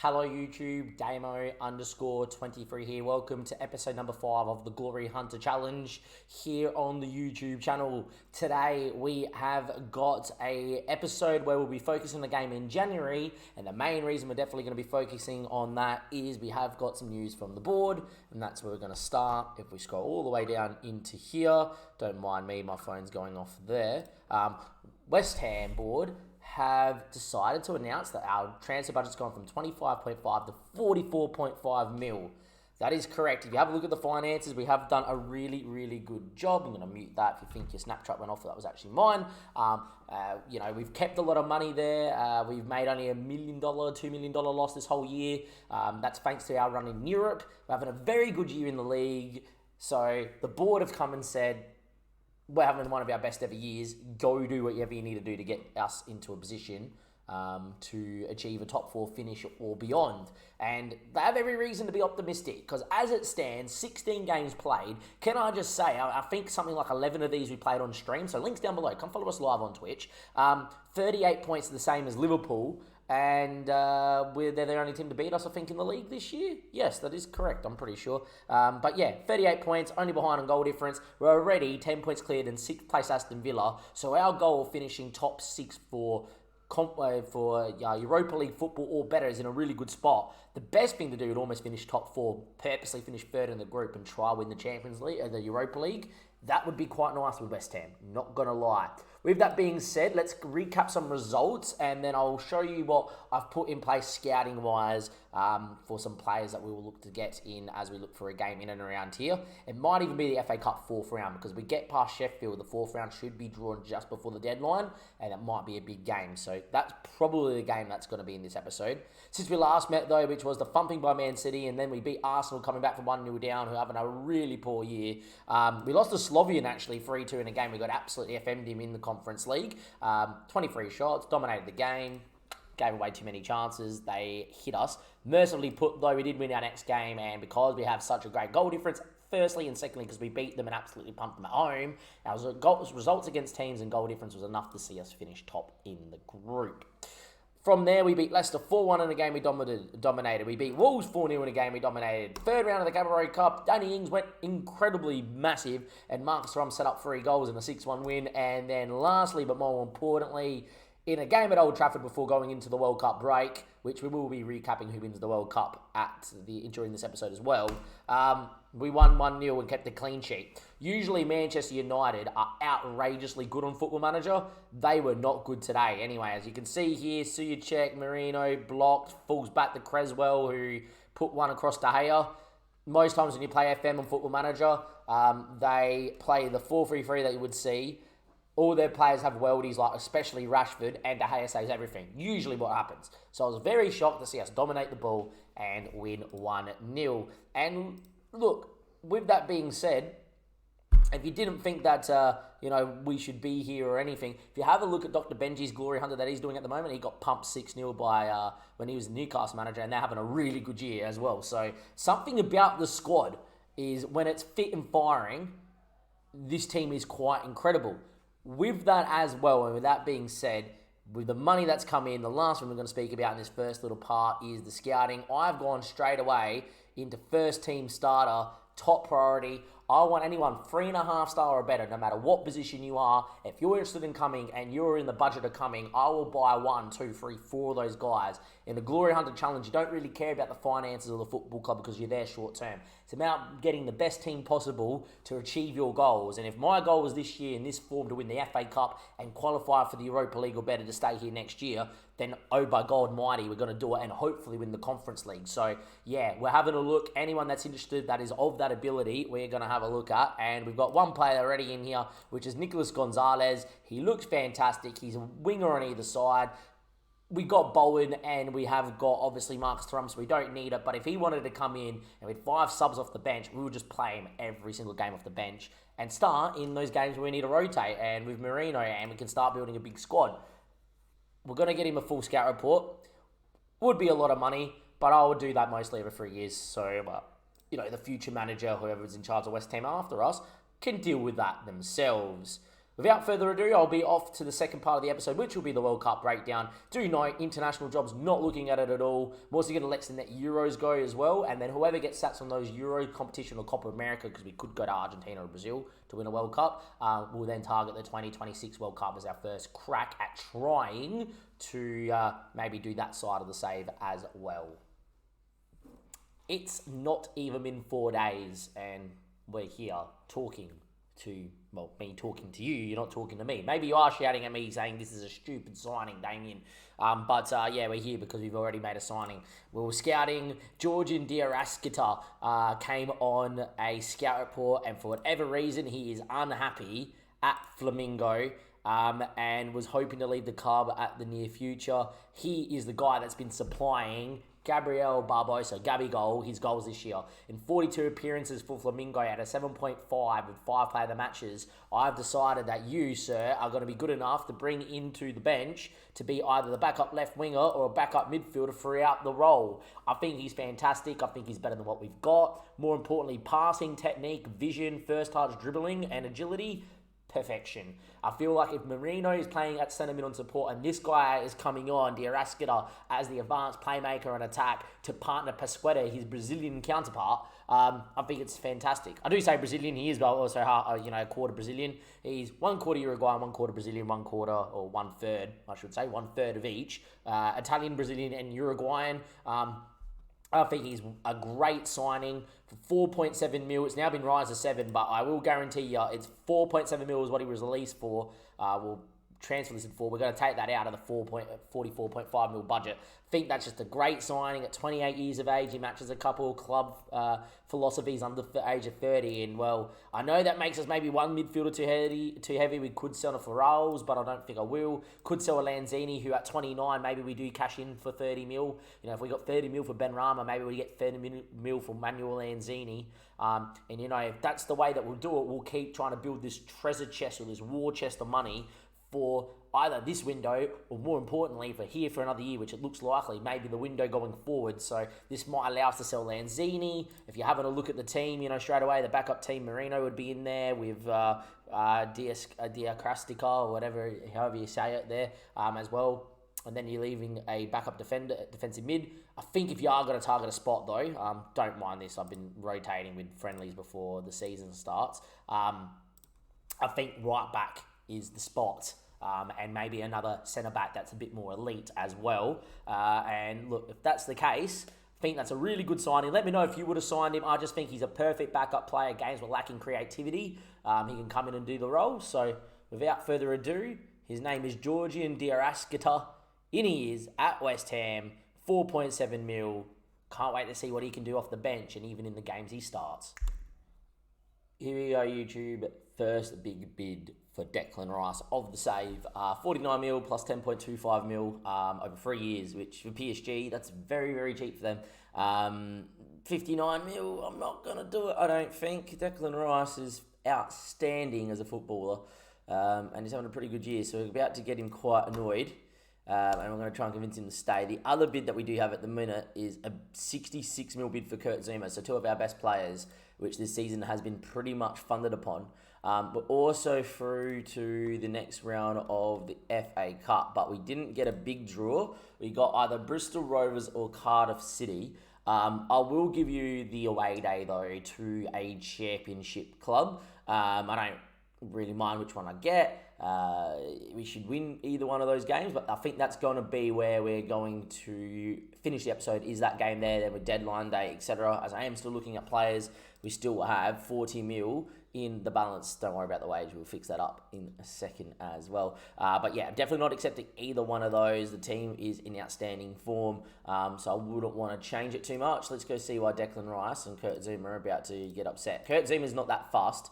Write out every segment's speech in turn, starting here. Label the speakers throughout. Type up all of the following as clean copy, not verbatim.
Speaker 1: Hello YouTube, Damo_23 here. Welcome to episode number 5 of the Glory Hunter Challenge here on the YouTube channel. Today we have got a episode where we'll be focusing on the game in January, and the main reason we're definitely going to be focusing on that is we have got some news from the board, and that's where we're going to start. If we scroll all the way down into here, don't mind me, my phone's going off there. West Ham board have decided to announce that our transfer budget's gone from 25.5 to 44.5 mil. That is correct. If you have a look at the finances, we have done a really good job. I'm going to mute that if you think your Snapchat went off. That was actually mine. We've kept a lot of money there. We've made only $1 million, $2 million loss this whole year. That's thanks to our run in Europe. We're having a very good year in the league. So the board have come and said, we're having one of our best ever years. Go do whatever you need to do to get us into a position to achieve a top 4 finish or beyond. And they have every reason to be optimistic because as it stands, 16 games played. Can I just say, I think something like 11 of these we played on stream. So links down below. Come follow us live on Twitch. 38 points, the same as Liverpool. And they're the only team to beat us, I think, in the league this year. Yes, that is correct, I'm pretty sure. But yeah, 38 points, only behind on goal difference. We're already 10 points cleared in 6th place Aston Villa. So our goal of finishing top 6 for Europa League football or better is in a really good spot. The best thing to do would almost finish top 4, purposely finish 3rd in the group and try win the Champions League, the Europa League. That would be quite nice with West Ham, not going to lie. With that being said, let's recap some results and then I'll show you what I've put in place scouting-wise for some players that we will look to get in as we look for a game in and around here. It might even be the FA Cup 4th round because we get past Sheffield. The 4th round should be drawn just before the deadline and it might be a big game. So that's probably the game that's going to be in this episode. Since we last met though, which was the thumping by Man City and then we beat Arsenal coming back from 1-0 down, who are having a really poor year. We lost to Slovian actually 3-2 in a game. We got absolutely FM'd him in the Conference League. 23 shots, dominated the game, gave away too many chances. They hit us. Mercifully put, though, we did win our next game, and because we have such a great goal difference, firstly and secondly, because we beat them and absolutely pumped them at home, our results against teams and goal difference was enough to see us finish top in the group. From there, we beat Leicester 4-1 in a game we dominated. We beat Wolves 4-0 in a game we dominated. 3rd round of the Cabaret Cup, Danny Ings went incredibly massive, and Marcus Thuram set up 3 goals in a 6-1 win. And then lastly, but more importantly, in a game at Old Trafford before going into the World Cup break, which we will be recapping who wins the World Cup during this episode as well, we won 1-0 and kept a clean sheet. Usually Manchester United are outrageously good on Football Manager. They were not good today. Anyway, as you can see here, Suyacek, Marino blocked, falls back to Creswell, who put one across De Gea. Most times when you play FM on Football Manager, they play the 4-3-3 that you would see. All their players have worldies, like especially Rashford, and De Gea saves everything. Usually what happens. So I was very shocked to see us dominate the ball and win 1-0. And look, with that being said, if you didn't think that we should be here or anything, if you have a look at Dr. Benji's Glory Hunter that he's doing at the moment, he got pumped 6-0 by when he was the Newcastle manager, and they're having a really good year as well. So something about the squad is when it's fit and firing, this team is quite incredible. With that as well, and with that being said, with the money that's come in, the last one we're going to speak about in this first little part is the scouting. I've gone straight away into first team starter, top priority. I want anyone 3.5 star or better, no matter what position you are. If you're interested in coming and you're in the budget of coming, I will buy 1, 2, 3, 4 of those guys. In the Glory Hunter Challenge, you don't really care about the finances of the football club because you're there short term. It's about getting the best team possible to achieve your goals. And if my goal was this year in this form to win the FA Cup and qualify for the Europa League or better to stay here next year, then oh by God mighty, we're going to do it and hopefully win the Conference League. So yeah, we're having a look. Anyone that's interested that is of that ability, we're going to have a look at. And we've got one player already in here, which is Nicolas Gonzalez. He looks fantastic. He's a winger on either side. We got Bowen and we have got obviously Marcus Thuram, so we don't need it. But if he wanted to come in and with 5 subs off the bench, we would just play him every single game off the bench and start in those games where we need to rotate. And with Marino, and we can start building a big squad. We're going to get him a full scout report. Would be a lot of money, but I would do that mostly every 3 years. So, the future manager, whoever's in charge of West Ham after us, can deal with that themselves. Without further ado, I'll be off to the second part of the episode, which will be the World Cup breakdown. Do note, international jobs, not looking at it at all. I'm also going to let the Euros go as well, and then whoever gets sats on those Euro competition or Copa America, because we could go to Argentina or Brazil to win a World Cup, we'll then target the 2026 World Cup as our first crack at trying to maybe do that side of the save as well. It's not even been 4 days, and we're here talking to, well, me talking to you. You're not talking to me. Maybe you are shouting at me saying this is a stupid signing, Damien. But yeah, we're here because we've already made a signing. We were scouting. Georgian Diaraskita came on a scout report, and for whatever reason, he is unhappy at Flamingo. And was hoping to leave the club at the near future. He is the guy that's been supplying Gabriel Barbosa, Gabigol, his goals this year. In 42 appearances for Flamingo at a 7.5 with 5 player of the matches, I've decided that you, sir, are going to be good enough to bring into the bench to be either the backup left winger or a backup midfielder throughout the role. I think he's fantastic. I think he's better than what we've got. More importantly, passing technique, vision, first touch dribbling and agility, perfection. I feel like if Marino is playing at centre mid on support and this guy is coming on, Diaraskita, as the advanced playmaker and attack to partner Pasquetta, his Brazilian counterpart, I think it's fantastic. I do say Brazilian, he is, but also a quarter Brazilian. He's 1/4 Uruguayan, 1/4 Brazilian, 1/4 or 1/3, I should say, 1/3 of each. Italian, Brazilian, and Uruguayan. I think he's a great signing for 4.7 mil. It's now been raised to 7, but I will guarantee you it's 4.7 mil is what he was released for. We'll transfer listed for. We're going to take that out of the 44.5 mil budget. I think that's just a great signing at 28 years of age. He matches a couple of club philosophies under the age of 30. And, well, I know that makes us maybe one midfielder too heavy. We could sell a Farrells, but I don't think I will. Could sell a Lanzini, who at 29, maybe we do cash in for 30 mil. You know, if we got 30 mil for Ben Rama, maybe we get 30 mil for Manuel Lanzini. And, you know, if that's the way that we'll do it, we'll keep trying to build this treasure chest or this war chest of money for either this window or, more importantly, for another year, which it looks likely, maybe the window going forward. So this might allow us to sell Lanzini. If you're having a look at the team, you know, straight away, the backup team, Marino would be in there with Diakrastica or whatever, however you say it there, as well. And then you're leaving a backup defensive mid. I think if you are going to target a spot, though, don't mind this. I've been rotating with friendlies before the season starts. I think right back is the spot. And maybe another centre-back that's a bit more elite as well. And look, if that's the case, I think that's a really good signing. Let me know if you would have signed him. I just think he's a perfect backup player. Games were lacking creativity. He can come in and do the role. So without further ado, his name is Georgian Diaraskita. In he is at West Ham, 4.7 mil. Can't wait to see what he can do off the bench and even in the games he starts. Here we go, YouTube. First big bid for Declan Rice of the save. 49 mil plus 10.25 mil over 3 years, which for PSG, that's very, very cheap for them. 59 mil, I'm not going to do it, I don't think. Declan Rice is outstanding as a footballer, and he's having a pretty good year, so we're about to get him quite annoyed. And we're going to try and convince him to stay. The other bid that we do have at the minute is a 66 mil bid for Kurt Zouma. So 2 of our best players, which this season has been pretty much funded upon. But also through to the next round of the FA Cup. But we didn't get a big draw. We got either Bristol Rovers or Cardiff City. I will give you the away day, though, to a championship club. I don't really mind which one I get. We should win either one of those games, but I think that's going to be where we're going to finish the episode, is that game there, then with deadline day, etc. As I am still looking at players, we still have 40 mil in the balance. Don't worry about the wage, we'll fix that up in a second as well. But yeah, definitely not accepting either one of those. The team is in outstanding form, so I wouldn't want to change it too much. Let's go see why Declan Rice and Kurt Zouma are about to get upset. Kurt Zouma's not that fast.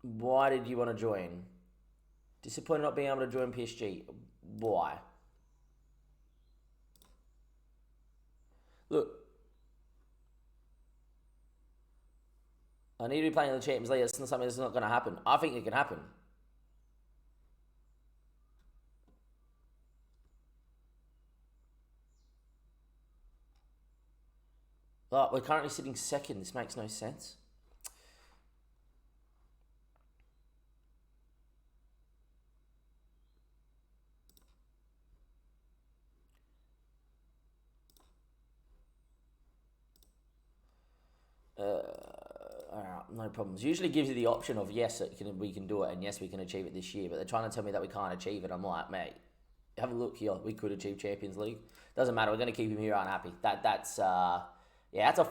Speaker 1: Why did you want to join? Disappointed not being able to join PSG. Why? Look, I need to be playing in the Champions League. It's not something that's not going to happen. I think it can happen. But we're currently sitting second. This makes no sense. no problems. Usually gives you the option of, yes, we can do it, and yes, we can achieve it this year, but they're trying to tell me that we can't achieve it. I'm like, mate, have a look here. We could achieve Champions League. Doesn't matter. We're going to keep him here unhappy. That's a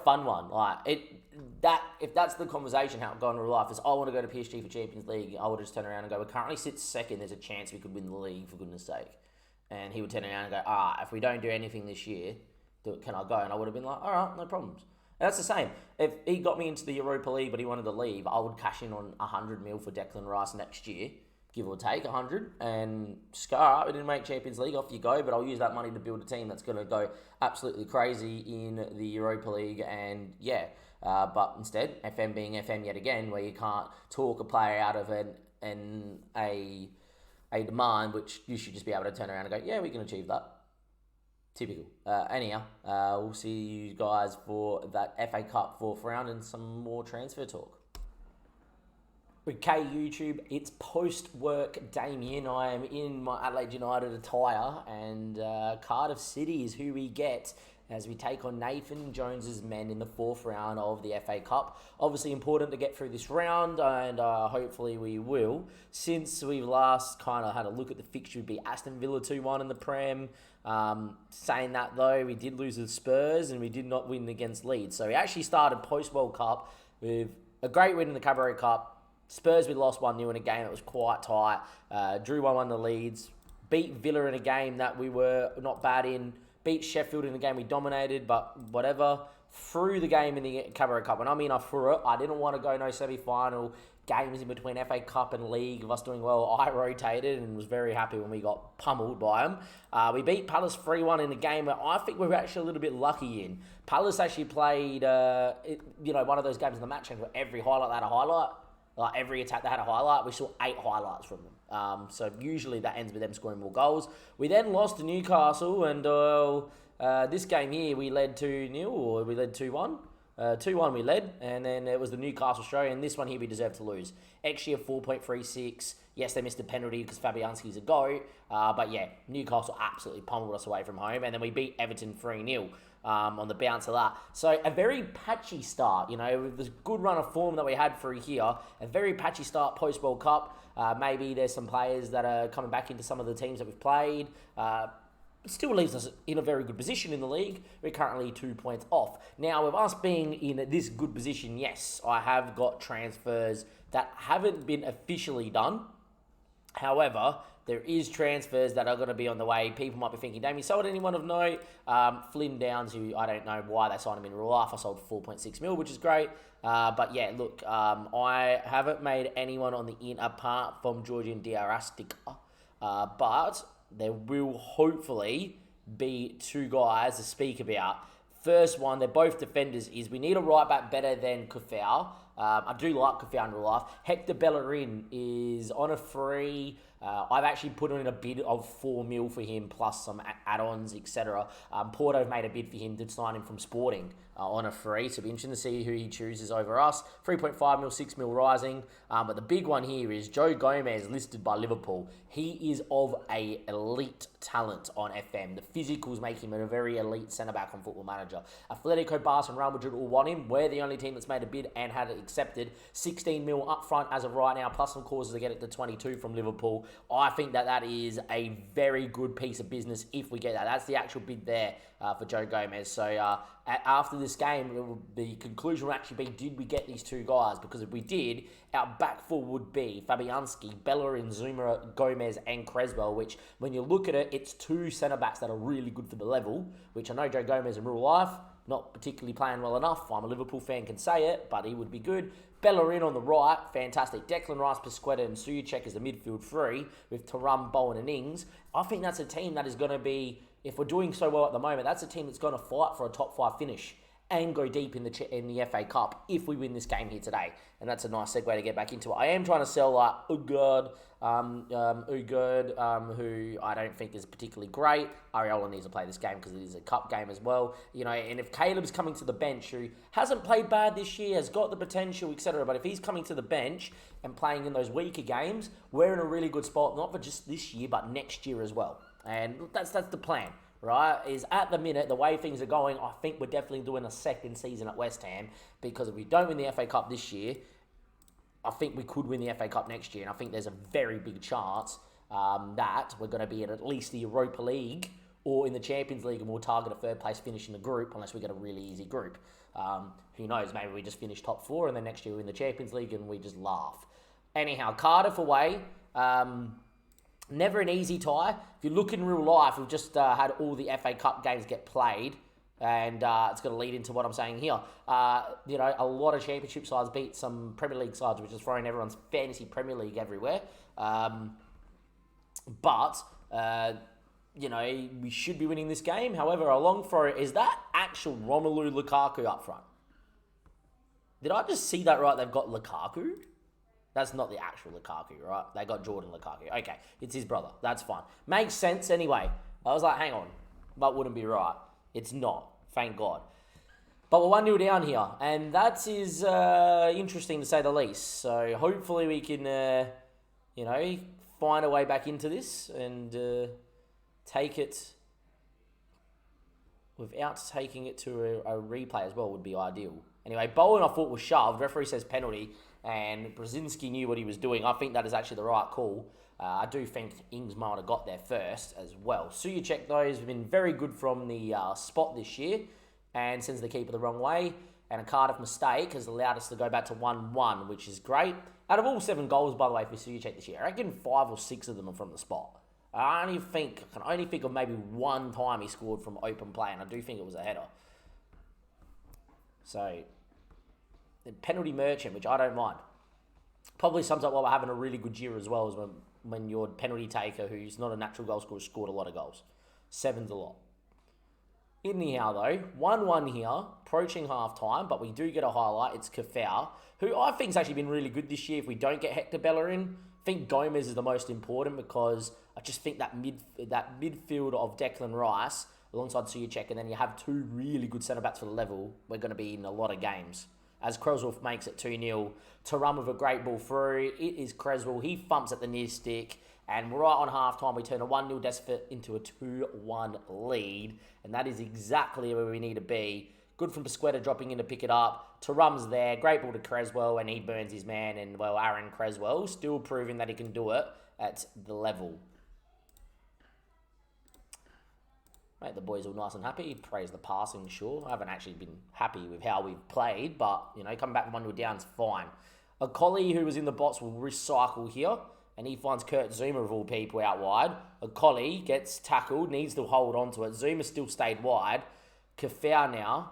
Speaker 1: fun one. If that's the conversation how it go in real life is, I want to go to PSG for Champions League. I would just turn around and go, we currently sit second. There's a chance we could win the league, for goodness sake. And he would turn around and go, if we don't do anything this year, can I go? And I would have been like, all right, no problems. And that's the same. If he got me into the Europa League, but he wanted to leave, I would cash in on 100 mil for Declan Rice next year, give or take 100, and scar. We didn't make Champions League, off you go. But I'll use that money to build a team that's going to go absolutely crazy in the Europa League, and but instead, FM being FM yet again, where you can't talk a player out of a demand, which you should just be able to turn around and go, yeah, we can achieve that. Typical. Anyhow, we'll see you guys for that FA Cup fourth round and some more transfer talk. Okay, YouTube, it's post-work Damien. I am in my Adelaide United attire, and Cardiff City is who we get as we take on Nathan Jones's men in the fourth round of the FA Cup. Obviously important to get through this round, and hopefully we will. Since we last kind of had a look at the fixture, we beat Aston Villa 2-1 in the Prem. Saying that though, we did lose to Spurs and we did not win against Leeds. So we actually started post-World Cup with a great win in the Cabaret Cup. Spurs, we lost 1-0 in a game that was quite tight. Drew 1-1 to Leeds. Beat Villa in a game that we were not bad in. Beat Sheffield in a game we dominated, but whatever. Threw the game in the Cabaret Cup. And I mean, I threw it. I didn't want to go no semi-final games in between FA Cup and League of us doing well. I rotated and was very happy when we got pummeled by them. We beat Palace 3-1 in a game where I think we were actually a little bit lucky in. Palace actually played, one of those games in the match where every highlight they had a highlight. Like every attack they had a highlight. We saw 8 highlights from them. So usually that ends with them scoring more goals. We then lost to Newcastle, and this game here we led 2-0, or we led 2-1. 2-1 we led, and then it was the Newcastle show, and this one here we deserved to lose. XG of 4.36. Yes, they missed a penalty because Fabianski's a goat, but yeah, Newcastle absolutely pummeled us away from home, and then we beat Everton 3-0 on the bounce of that. So a very patchy start, with this good run of form that we had for here, a very patchy start post-World Cup. Maybe there's some players that are coming back into some of the teams that we've played. Still leaves us in a very good position in the league. We're currently 2 points off. Now, with us being in this good position, yes, I have got transfers that haven't been officially done. However, there is transfers that are going to be on the way. People might be thinking, Damien, sold anyone of note? Flynn Downs, who I don't know why they signed him in real life. I sold 4.6 mil, which is great. But yeah, look, I haven't made anyone on the in apart from Georgian Diarastica. But there will hopefully be 2 guys to speak about. First one, they're both defenders, is we need a right back better than Kufau. I do like Kufau in real life. Hector Bellerin is on a free. I've actually put in a bid of 4 mil for him, plus some add-ons, etc. Porto have made a bid for him to sign him from Sporting on a free, so it'll be interesting to see who he chooses over us. 3.5 mil, 6 mil rising. But the big one here is Joe Gomez, listed by Liverpool. He is of a elite talent on FM. The physicals make him a very elite centre-back on Football Manager. Atletico, Barca and Real Madrid all want him. We're the only team that's made a bid and had it accepted. 16 mil up front as of right now, plus some causes to get it to 22 from Liverpool. I think that is a very good piece of business if we get that. That's the actual bid there for Joe Gomez. So after this game, the conclusion will actually be, did we get these 2 guys? Because if we did, our back four would be Fabianski, Bellerin, Zuma, Gomez and Creswell, which when you look at it, it's 2 centre-backs that are really good for the level, which I know Joe Gomez in real life, not particularly playing well enough. I'm a Liverpool fan, can say it, but he would be good. Bellerin on the right, fantastic. Declan Rice, Pasquetta and Suyacek as the midfield 3 with Thuram, Bowen and Ings. I think that's a team that is going to be, if we're doing so well at the moment, that's a team that's going to fight for a top 5 finish and go deep in the FA Cup if we win this game here today. And that's a nice segue to get back into it. I am trying to sell Ugard, who I don't think is particularly great. Areola needs to play this game because it is a cup game as well. And if Caleb's coming to the bench, who hasn't played bad this year, has got the potential, etc. But if he's coming to the bench and playing in those weaker games, we're in a really good spot, not for just this year, but next year as well. And that's the plan. Right, is at the minute, the way things are going, I think we're definitely doing a second season at West Ham, because if we don't win the FA Cup this year, I think we could win the FA Cup next year, and I think there's a very big chance that we're going to be at least the Europa League or in the Champions League, and we'll target a third place finish in the group unless we get a really easy group. Who knows, maybe we just finish top 4 and then next year we're in the Champions League and we just laugh. Anyhow, Cardiff away, never an easy tie. If you look in real life, we've just had all the FA Cup games get played, and it's going to lead into what I'm saying here. A lot of championship sides beat some Premier League sides, which is throwing everyone's fantasy Premier League everywhere. We should be winning this game. However, a long throw, is that actual Romelu Lukaku up front? Did I just see that right? They've got Lukaku? That's not the actual Lukaku, right? They got Jordan Lukaku. Okay, it's his brother. That's fine. Makes sense anyway. I was like, hang on. That wouldn't be right. It's not. Thank God. But we're 1-0 down here. And that is interesting to say the least. So hopefully we can, find a way back into this and take it without taking it to a replay as well would be ideal. Anyway, Bowen I thought was shoved. Referee says penalty. And Brzezinski knew what he was doing. I think that is actually the right call. I do think Ings might have got there first as well. Suyacek, though, has been very good from the spot this year and sends the keeper the wrong way. And a Cardiff mistake has allowed us to go back to 1-1, which is great. Out of all 7 goals, by the way, for Suyacek this year, I reckon 5 or 6 of them are from the spot. I can only think of maybe one time he scored from open play, and I do think it was a header. So, the penalty merchant, which I don't mind. Probably sums up why we're having a really good year as well, as when your penalty taker, who's not a natural goal scorer, scored a lot of goals. 7's a lot. Anyhow, though, 1-1 here, approaching half-time, but we do get a highlight. It's Kafau, who I think has actually been really good this year. If we don't get Hector Bella in, I think Gomez is the most important, because I just think that midfield of Declan Rice alongside Suyacek, and then you have 2 really good centre-backs for the level, we're going to be in a lot of games. As Creswell makes it 2-0 to run with a great ball through. It is Creswell. He thumps at the near stick. And right on half-time, we turn a 1-0 deficit into a 2-1 lead. And that is exactly where we need to be. Good from Pasquetta dropping in to pick it up. Tarum's there. Great ball to Creswell, and he burns his man. And, well, Aaron Creswell still proving that he can do it at the level. Mate, the boys all nice and happy. Praise the passing, sure. I haven't actually been happy with how we've played, but, coming back 1-0 down is fine. A collie who was in the box will recycle here, and he finds Kurt Zuma, of all people, out wide. A collie gets tackled, needs to hold on to it. Zuma still stayed wide. Kafau now.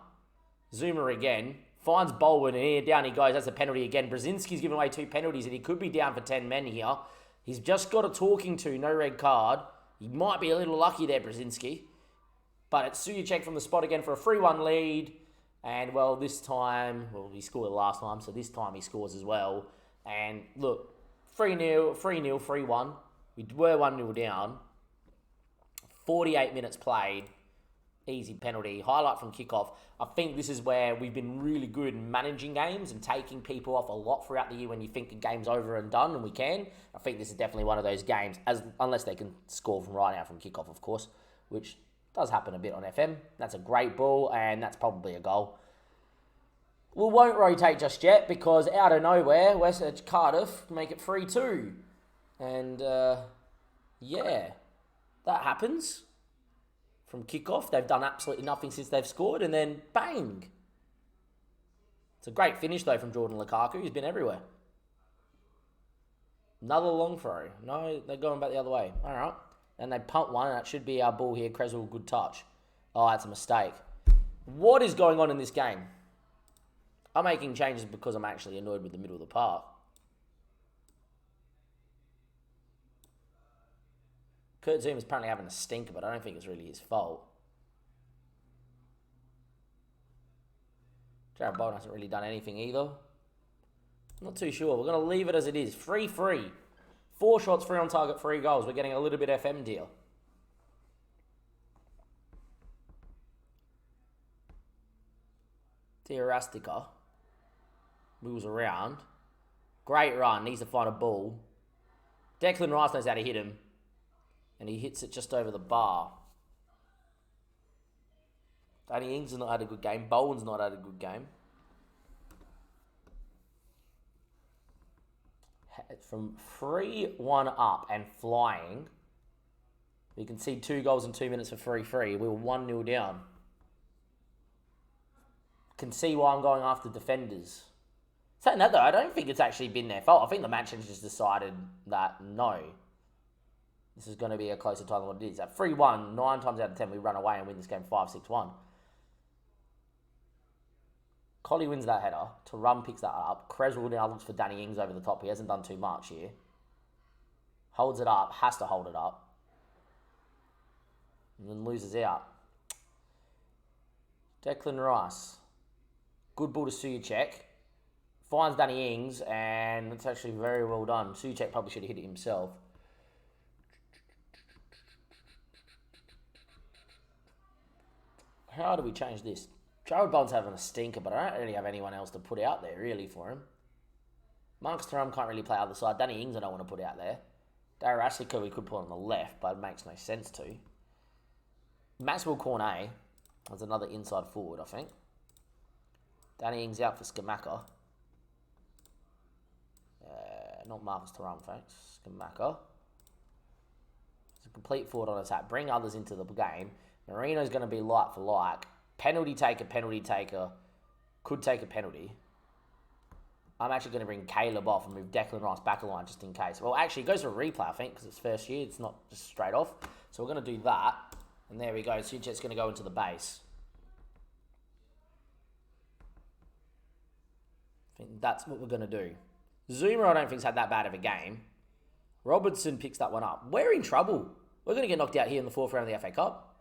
Speaker 1: Zuma again. Finds Bolwin, and here down he goes. That's a penalty again. Brzezinski's given away 2 penalties, and he could be down for 10 men here. He's just got a talking to, no red card. He might be a little lucky there, Brzezinski. But it's Suyacek from the spot again for a 3-1 lead. And, well, this time, he scored last time, so this time he scores as well. And, look, 3-0, 3-1. We were 1-0 down. 48 minutes played. Easy penalty. Highlight from kickoff. I think this is where we've been really good in managing games and taking people off a lot throughout the year when you think the game's over and done, and we can. I think this is definitely one of those games, unless they can score from right now from kickoff, of course, which does happen a bit on FM. That's a great ball, and that's probably a goal. We won't rotate just yet, because out of nowhere, Cardiff make it 3-2. And, yeah, that happens. From kickoff, they've done absolutely nothing since they've scored, and then bang. It's a great finish, though, from Jordan Lukaku. He's been everywhere. Another long throw. No, they're going back the other way. All right. And they pump one, and that should be our ball here. Creswell, good touch. Oh, that's a mistake. What is going on in this game? I'm making changes because I'm actually annoyed with the middle of the park. Kurt Zuma's apparently having a stinker, but I don't think it's really his fault. Jared Bolton hasn't really done anything either. Not too sure. We're going to leave it as it is. 3-3. 4 shots, 3 on target, 3 goals. We're getting a little bit FM deal. Tiarastica moves around. Great run. Needs to find a ball. Declan Rice knows how to hit him. And he hits it just over the bar. Danny Ings has not had a good game. Bowen's not had a good game. From 3-1 up and flying, we can see 2 goals in 2 minutes for 3-3. We were 1-0 down. Can see why I'm going after defenders. Saying that though, I don't think it's actually been their fault. I think the match has just decided that no, this is going to be a closer tie than what it is. At 3-1, 9 times out of 10 we run away and win this game 5-6-1. Collie wins that header. Tarum picks that up. Creswell now looks for Danny Ings over the top. He hasn't done too much here. Holds it up. Has to hold it up. And then loses out. Declan Rice. Good ball to Suyacek. Finds Danny Ings, and it's actually very well done. Suyacek probably should have hit it himself. How do we change this? Jared Bond's having a stinker, but I don't really have anyone else to put out there, really, for him. Marcus Thuram can't really play other side. Danny Ings I don't want to put out there. Darasika we could put on the left, but it makes no sense to. Maxwell Cornet as another inside forward, I think. Danny Ings out for Skamaka. Not Marcus Thuram, thanks. Skamaka. It's a complete forward on attack. Bring others into the game. Marino's going to be like for like. Penalty taker. Could take a penalty. I'm actually going to bring Caleb off and move Declan Rice back a line just in case. Well, actually, it goes for a replay, I think, because it's first year. It's not just straight off. So we're going to do that. And there we go. Sujet's going to go into the base. I think that's what we're going to do. Zuma, I don't think's had that bad of a game. Robertson picks that one up. We're in trouble. We're going to get knocked out here in the 4th round of the FA Cup.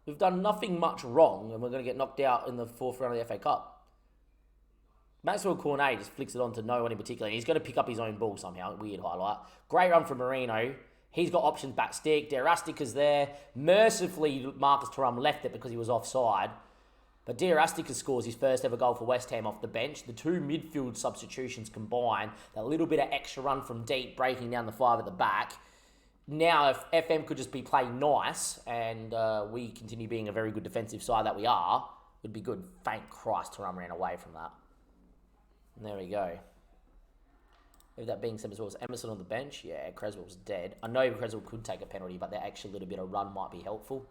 Speaker 1: We've done nothing much wrong, and we're going to get knocked out in the 4th round of the FA Cup. Maxwell Cornet just flicks it on to no one in particular. He's going to pick up his own ball somehow. Weird highlight. Great run from Marino. He's got options back stick. Derastica's there. Mercifully, Marcus Thuram left it because he was offside. But Dierastica scores his first ever goal for West Ham off the bench. The 2 midfield substitutions combined, that little bit of extra run from deep, breaking down the 5 at the back. Now, if FM could just be playing nice and we continue being a very good defensive side that we are, would be good. Thank Christ Thuram ran away from that. And there we go. With that being said as well, is Emerson on the bench? Yeah, Creswell's dead. I know Creswell could take a penalty, but that extra little bit of run might be helpful.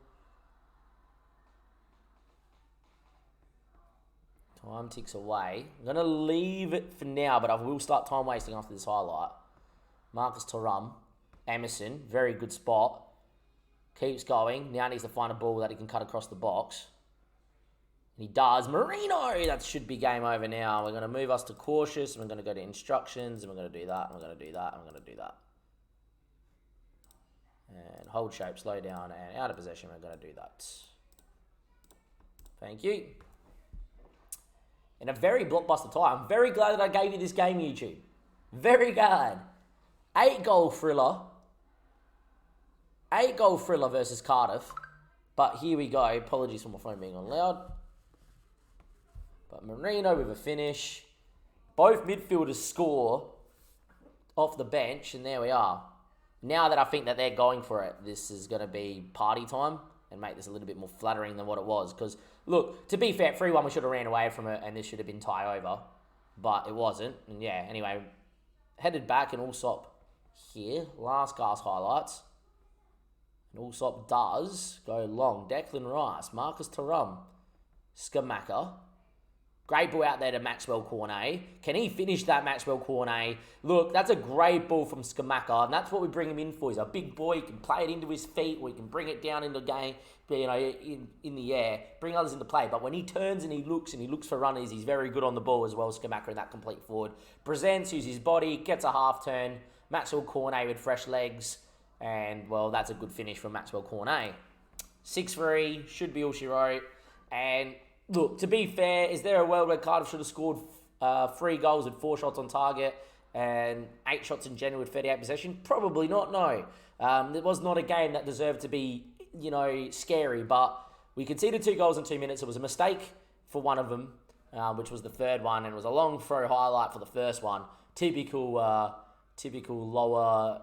Speaker 1: Time ticks away. I'm going to leave it for now, but I will start time wasting after this highlight. Marcus Thuram. Emerson. Very good spot. Keeps going. Now needs to find a ball that he can cut across the box. And he does. Marino! That should be game over now. We're going to move us to cautious. And we're going to go to instructions. And we're going to do that. And we're going to do that. And we're going to do that. And hold shape. Slow down. And out of possession. We're going to do that. Thank you. In a very blockbuster tie. I'm very glad that I gave you this game, YouTube. Very glad. 8-goal thriller. 8-goal thriller versus Cardiff. But here we go. Apologies for my phone being on loud. But Marino with a finish. Both midfielders score off the bench. And there we are. Now that I think that they're going for it, this is going to be party time. And make this a little bit more flattering than what it was. Because, look, to be fair, 3-1 we should have ran away from it. And this should have been tie over. But it wasn't. And yeah, anyway. Headed back and Allsop here. Last gasp highlights. And Allsop does go long. Declan Rice. Marcus Thuram. Skamaka. Great ball out there to Maxwell Cornet. Can he finish that, Maxwell Cornet? Look, that's a great ball from Skamaka, and that's what we bring him in for. He's a big boy. He can play it into his feet, or he can bring it down into the game, you know, in the air, bring others into play. But when he turns and he looks for runners, he's very good on the ball as well, Skamaka, in that complete forward. Presents, uses his body, gets a half turn. Maxwell Cornet with fresh legs, and, well, that's a good finish from Maxwell Cornet. 6-3, should be all she wrote, and... Look, to be fair, is there a world where Cardiff should have scored 3 goals with 4 shots on target and 8 shots in general with 38 possession? Probably not, no. It was not a game that deserved to be, you know, scary, but we conceded 2 goals in 2 minutes. It was a mistake for one of them, which was the third one, and it was a long throw highlight for the first one. Typical lower,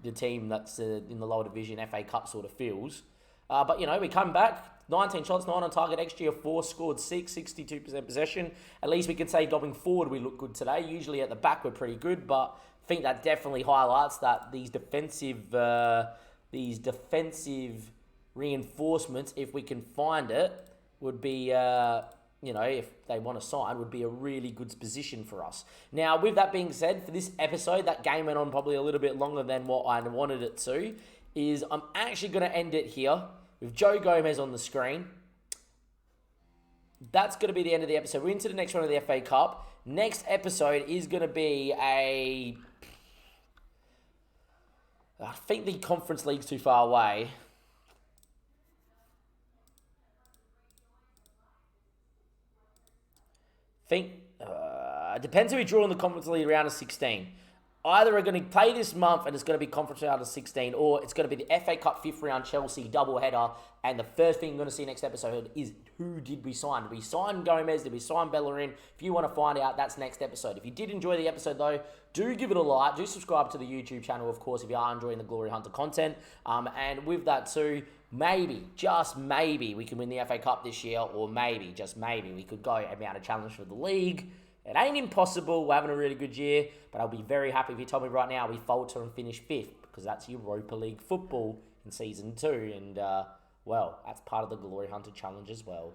Speaker 1: the team that's in the lower division FA Cup sort of feels. But, you know, we come back. 19 shots, 9 on target, XG of 4, scored 6, 62% possession. At least we can say going forward we look good today. Usually at the back we're pretty good, but I think that definitely highlights that these defensive reinforcements, if we can find it, would be, if they want to sign, would be a really good position for us. Now, with that being said, for this episode, that game went on probably a little bit longer than what I wanted it to, I'm actually going to end it here with Joe Gomez on the screen. That's going to be the end of the episode. We're into the next one of the FA Cup. Next episode is going to be I think the Conference League's too far away. It depends who we draw in the Conference League round of 16. Either we're going to play this month and it's going to be Conference round of 16, or it's going to be the FA Cup 5th round Chelsea doubleheader. And the first thing you're going to see next episode is who did we sign? Did we sign Gomez? Did we sign Bellerin? If you want to find out, that's next episode. If you did enjoy the episode though, do give it a like. Do subscribe to the YouTube channel, of course, if you are enjoying the Glory Hunter content. And with that too, maybe, just maybe, we can win the FA Cup this year, or maybe, just maybe, we could go and mount a challenge for the league. It ain't impossible. We're having a really good year, but I'll be very happy if you told me right now we falter and finish 5th, because that's Europa League football in Season 2, and, that's part of the Glory Hunter Challenge as well.